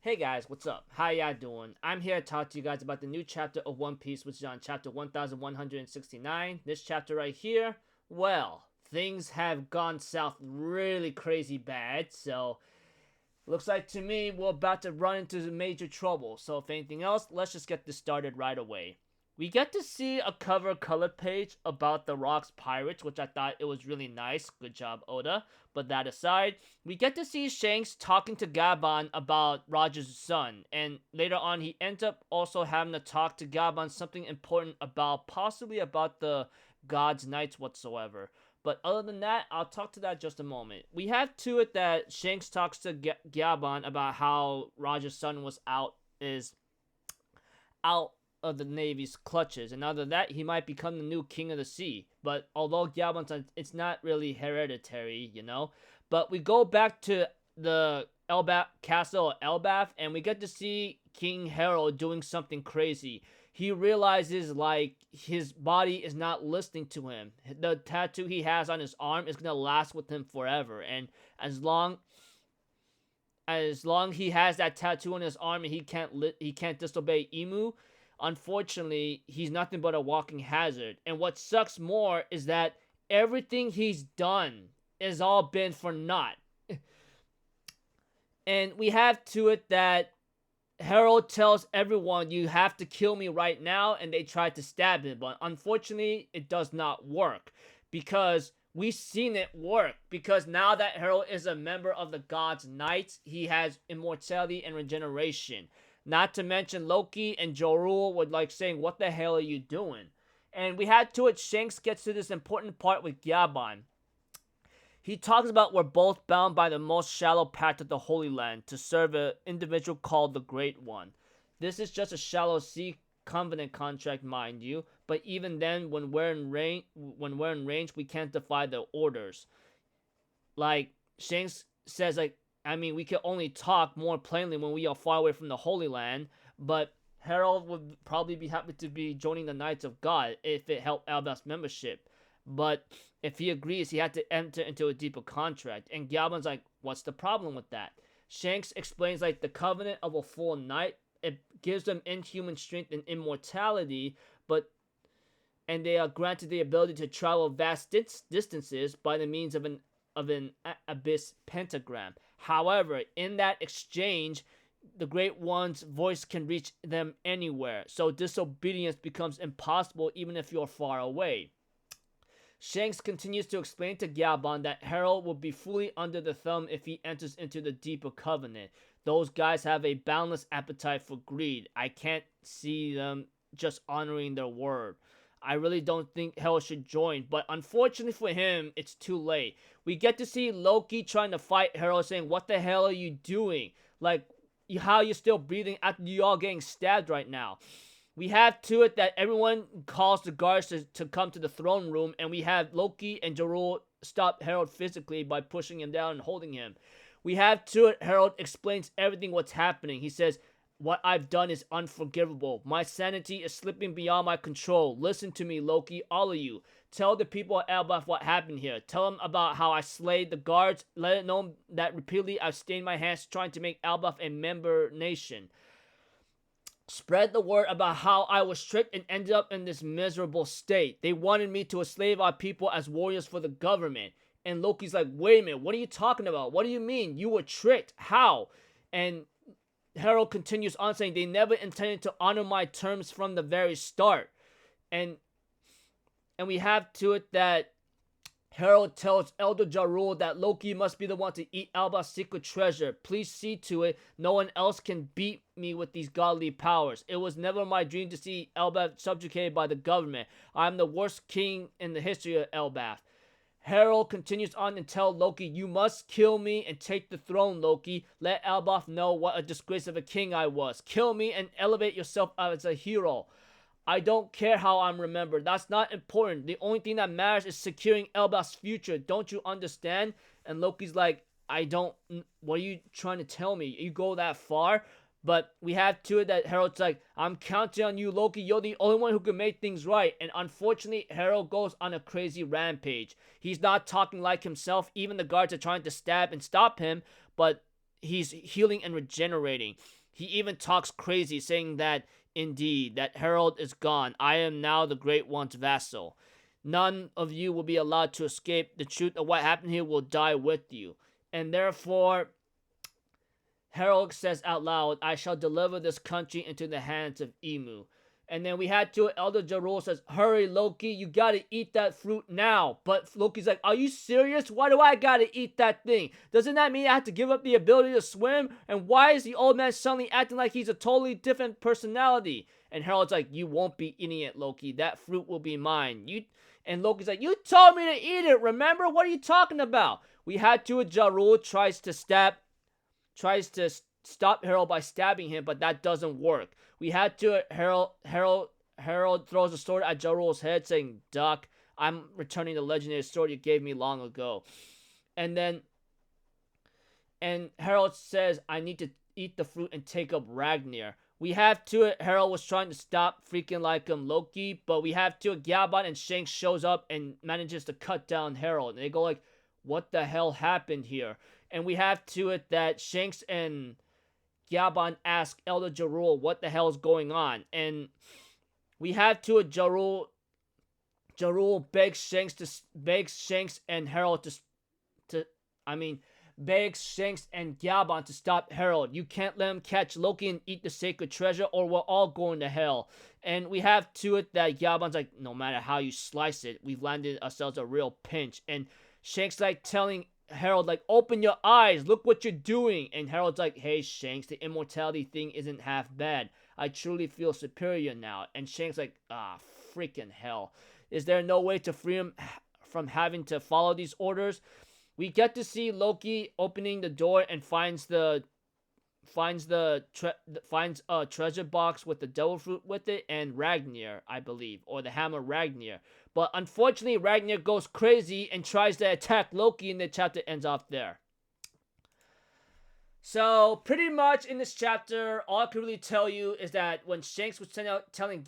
Hey guys, what's up? How y'all doing? I'm here to talk to you guys about the new chapter of One Piece, which is on chapter 1169. This chapter right here, well, things have gone south really crazy bad, so looks like to me we're about to run into major trouble. So if anything else, let's just get this started right away. We get to see a cover color page about the Rocks Pirates, which I thought it was really nice. Good job, Oda. But that aside, we get to see Shanks talking to Gabon about Roger's son, and later on he ends up also having to talk to Gabon something important about possibly about the God's Knights whatsoever. But other than that, I'll talk to that just a moment. We have to it that Shanks talks to Gabon about how Roger's son was out of the Navy's clutches, and other than that, he might become the new king of the sea. But although Gabon's, it's not really hereditary, you know. But we go back to the Elbaf castle, Elbaf, and we get to see King Harald doing something crazy. He realizes like his body is not listening to him. The tattoo he has on his arm is gonna last with him forever, and as long he has that tattoo on his arm and he can't disobey Emu, unfortunately he's nothing but a walking hazard. And what sucks more is that everything he's done has all been for naught. And we have to it that Harold tells everyone, you have to kill me right now, and they try to stab him, but unfortunately it does not work, because we've seen it work, because now that Harold is a member of the God's Knights, he has immortality and regeneration. Not to mention Loki and Jorul would like saying, what the hell are you doing? And we had to it, Shanks gets to this important part with Gabon. He talks about we're both bound by the most shallow pact of the Holy Land to serve an individual called the Great One. This is just a shallow sea covenant contract, mind you, but even then, when we're in range, we can't defy the orders. Like Shanks says, we can only talk more plainly when we are far away from the Holy Land, but Harold would probably be happy to be joining the Knights of God if it helped Albaf's membership. But if he agrees, he had to enter into a deeper contract. And Gabon's like, what's the problem with that? Shanks explains like the covenant of a full knight. It gives them inhuman strength and immortality, and they are granted the ability to travel vast distances by the means of an abyss pentagram. However, in that exchange, the Great One's voice can reach them anywhere. So disobedience becomes impossible even if you're far away. Shanks continues to explain to Gabon that Harold will be fully under the thumb if he enters into the deeper covenant. Those guys have a boundless appetite for greed. I can't see them just honoring their word. I really don't think Harold should join, but unfortunately for him, it's too late. We get to see Loki trying to fight Harold, saying, what the hell are you doing? Like, how you're still breathing after you all getting stabbed right now. We have to it that everyone calls the guards to come to the throne room, and we have Loki and Jorul stop Harold physically by pushing him down and holding him. We have to it, Harold explains everything what's happening. He says, what I've done is unforgivable. My sanity is slipping beyond my control. Listen to me, Loki, all of you. Tell the people at Albaf what happened here. Tell them about how I slayed the guards. Let it know that repeatedly I've stained my hands trying to make Albaf a member nation. Spread the word about how I was tricked and ended up in this miserable state. They wanted me to enslave our people as warriors for the government. And Loki's like, wait a minute, what are you talking about? What do you mean? You were tricked. How? And Harold continues on saying they never intended to honor my terms from the very start. And we have to it that Harold tells Elder Jarul that Loki must be the one to eat Alba's secret treasure. Please see to it no one else can beat me with these godly powers. It was never my dream to see Elbaf subjugated by the government. I am the worst king in the history of Elbaf. Harold continues on and tells Loki, you must kill me and take the throne, Loki. Let Albaf know what a disgrace of a king I was. Kill me and elevate yourself as a hero. I don't care how I'm remembered. That's not important. The only thing that matters is securing Elbaf's future. Don't you understand? And Loki's like, what are you trying to tell me? You go that far? But we have to it that Harold's like, I'm counting on you, Loki. You're the only one who can make things right. And unfortunately, Harold goes on a crazy rampage. He's not talking like himself. Even the guards are trying to stab and stop him. But he's healing and regenerating. He even talks crazy, saying that indeed, that Harald is gone. I am now the Great One's vassal. None of you will be allowed to escape. The truth of what happened here will die with you. And therefore, Harald says out loud, I shall deliver this country into the hands of Emu. And then we had to, Elder Jarul says, hurry, Loki, you gotta eat that fruit now. But Loki's like, are you serious? Why do I gotta eat that thing? Doesn't that mean I have to give up the ability to swim? And why is the old man suddenly acting like he's a totally different personality? And Harold's like, you won't be eating it, Loki. That fruit will be mine. And Loki's like, you told me to eat it, remember? What are you talking about? We had to, Jarul tries to stop Harold by stabbing him, but that doesn't work. We had to, Harold throws a sword at Jarul's head, saying, duck, I'm returning the legendary sword you gave me long ago. And Harold says, I need to eat the fruit and take up Ragnar. We have to, Harold was trying to stop freaking like Loki, but we have to, Gabon and Shanks shows up and manages to cut down Harold. And they go like, what the hell happened here? And we have to it that Shanks and Gabon ask Elder Jarul what the hell is going on. And we have to it, Jarul begs Shanks and Harold begs Shanks and Gabon to stop Harold. You can't let him catch Loki and eat the sacred treasure or we're all going to hell. And we have to it that Gabon's like, no matter how you slice it, we've landed ourselves a real pinch. And Shanks like telling Harold like, open your eyes, look what you're doing. And Harold's like, hey Shanks, the immortality thing isn't half bad. I truly feel superior now. And Shanks like, freaking hell. Is there no way to free him from having to follow these orders? We get to see Loki opening the door and finds a treasure box with the devil fruit with it and Ragnar, I believe, or the hammer Ragnar. But unfortunately, Ragnar goes crazy and tries to attack Loki, and the chapter ends off there. So, pretty much in this chapter, all I can really tell you is that when Shanks was telling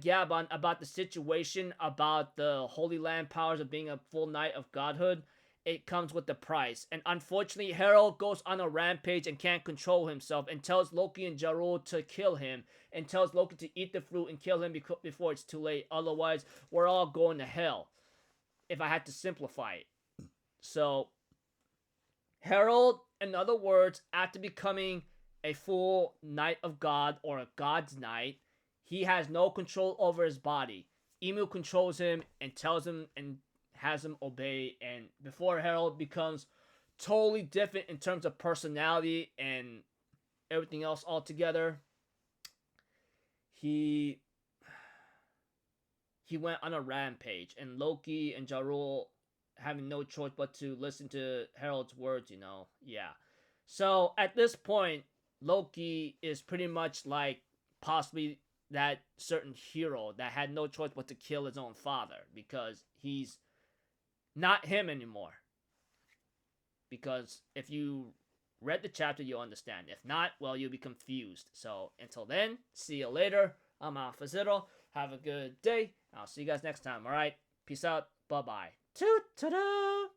Gabon about the situation, about the Holy Land powers of being a full knight of godhood, it comes with the price. And unfortunately, Harald goes on a rampage and can't control himself and tells Loki and Jarul to kill him and tells Loki to eat the fruit and kill him before it's too late. Otherwise, we're all going to hell, if I had to simplify it. So, Harald, in other words, after becoming a full knight of God or a god's knight, he has no control over his body. Emu controls him and tells him and has him obey, and before Harald becomes totally different in terms of personality and everything else altogether, he went on a rampage, and Loki and Jarul having no choice but to listen to Harald's words, yeah. So at this point, Loki is pretty much like possibly that certain hero that had no choice but to kill his own father, because he's not him anymore. Because if you read the chapter, you'll understand. If not, well, you'll be confused. So until then, see you later. I'm Alpha Zero. Have a good day. I'll see you guys next time, alright? Peace out. Bye-bye. Toot-ta-da!